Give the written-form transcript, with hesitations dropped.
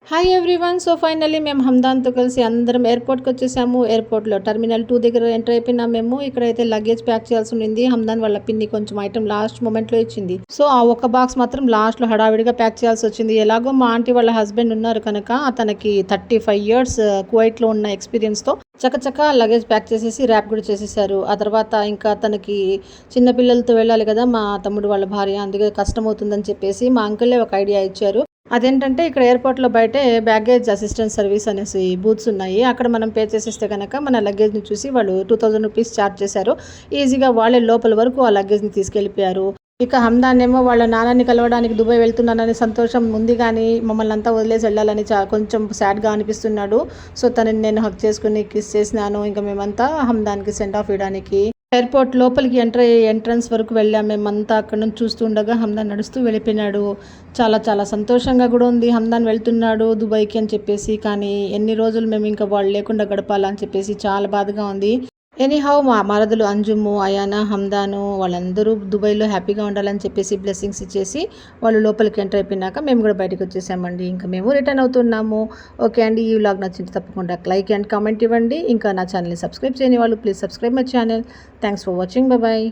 Hi everyone. So finally మేము హమ్దాన్తో కలిసి అందరం ఎయిర్పోర్ట్కి వచ్చేసాము. ఎయిర్పోర్ట్లో టర్మినల్ 2 దగ్గర ఎంటర్ అయిపోయినాం. మేము ఇక్కడైతే లగేజ్ ప్యాక్ చేయాల్సి ఉంది. హమ్దాన్ వాళ్ళ పిన్ని కొంచెం ఐటమ్ లాస్ట్ మూమెంట్లో ఇచ్చింది. సో ఆ ఒక్క బాక్స్ మాత్రం లాస్ట్లో హడావిడిగా ప్యాక్ చేయాల్సి వచ్చింది. ఎలాగో మా ఆంటీ వాళ్ళ హస్బెండ్ ఉన్నారు కనుక అతనికి 35 ఇయర్స్ కువైట్లో ఉన్న ఎక్స్పీరియన్స్తో చకచక లగేజ్ ప్యాక్ చేసేసి ర్యాప్ కూడా చేసేసారు. ఆ తర్వాత ఇంకా తనకి చిన్నపిల్లలతో వెళ్ళాలి కదా మా తమ్ముడు వాళ్ళ భార్య, అందుకే కష్టం అవుతుందని చెప్పేసి మా అంకులే ఒక ఐడియా ఇచ్చారు. అదేంటంటే ఇక్కడ ఎయిర్పోర్ట్లో బయటే బ్యాగేజ్ అసిస్టెంట్ సర్వీస్ అనేసి బూత్స్ ఉన్నాయి. అక్కడ మనం పే చేసేస్తే కనుక మన లగేజ్ని చూసి వాళ్ళు 2000 రూపీస్ ఛార్జ్ చేశారు. ఈజీగా వాళ్ళే లోపల వరకు ఆ లగేజ్ని తీసుకెళ్ళిపోయారు. ఇక హమ్దాన్ ఏమో వాళ్ళ నాన్నని కలవడానికి దుబాయ్ వెళ్తున్నానని సంతోషం ఉంది, కానీ మమ్మల్ని అంతా వదిలేసి వెళ్ళాలని కొంచెం సాడ్గా అనిపిస్తున్నాడు. సో తనని నేను హక్ చేసుకుని కిస్ చేసినాను. ఇంకా మేమంతా హమ్దాన్కి సెండ్ ఆఫ్ ఇవ్వడానికి ఎయిర్పోర్ట్ లోపలికి ఎంట్రన్స్ వరకు వెళ్ళాం. మేమంతా అక్కడ నుంచి చూస్తూ ఉండగా హమ్దాన్ నడుస్తూ వెళ్ళిపోయినాడు. చాలా చాలా సంతోషంగా కూడా ఉంది హమ్దాన్ వెళ్తున్నాడు దుబాయ్కి అని చెప్పేసి. కానీ ఎన్ని రోజులు మేము ఇంకా వాళ్ళు లేకుండా గడపాలని చెప్పేసి చాలా బాధగా ఉంది. ఎనీహౌ మా మరదలు అంజుము, అయానా, హమ్దాను వాళ్ళందరూ దుబాయ్లో హ్యాపీగా ఉండాలని చెప్పేసి బ్లెస్సింగ్స్ ఇచ్చేసి వాళ్ళు లోపలికి ఎంటర్ అయిపోయినాక మేము కూడా బయటకు వచ్చేసామండి. ఇంకా మేము రిటర్న్ అవుతున్నాము. ఓకే అండి, ఈ వ్లాగ్ నచ్చింది తప్పకుండా లైక్ అండ్ కామెంట్ ఇవ్వండి. ఇంకా నా ఛానల్ని సబ్స్క్రైబ్ చేయని వాళ్ళు please subscribe my channel. Thanks for watching. Bye.